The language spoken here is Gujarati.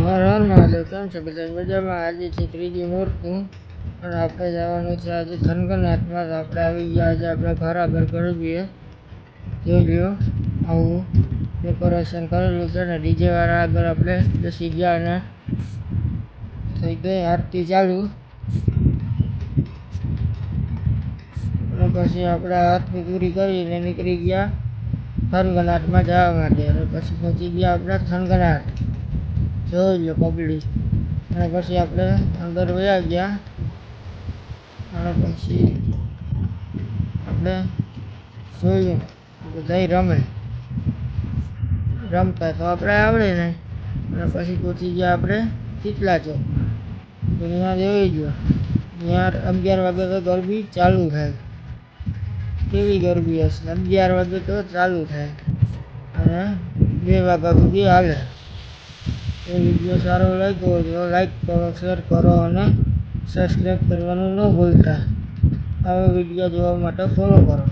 હર હર મહાદેવ. કેમ છે બધા મજામાં? આજે છે ત્રીજી મુહૂર્તનું અને આપણે જવાનું છે આજે થનગનાથમાં. તો આપણે આવી ગયા આજે આપણે ઘર આગળ ગરબીએ. જોઈ લ્યો આવું ડેકોરેશન કરેલું છે ને ડીજે વાળા આગળ આપણે બેસી ગયા અને થઈ ગઈ આરતી ચાલુ. અને પછી આપણે આરતી પૂરી કરીને નીકળી ગયા થનગનાથમાં જવા માટે. અને પછી પહોંચી ગયા આપણે થનગનાથ. જોઈ લો પબ્લિક. અને પછી આપણે અંદર વયા ગયા અને પછી આપણે જોયું બધા રમતા તો આપણે આવડે નહીં. અને પછી પહોંચી ગયા આપણે શીતલા ચોક. તો ત્યાં જોઈ ગયો ત્યાં 11 વાગે તો ગરબી ચાલુ થાય. કેવી ગરબી હશે! 11 વાગે તો ચાલુ થાય અને 2 વાગ્યા સુધી હાલે. એ વિડીયો સારો લાગ્યો હોય તો લાઈક કરો, શેર કરો અને સબસ્ક્રાઈબ કરવાનું ન ભૂલતા. આવા વિડીયો જોવા માટે ફોલો કરો.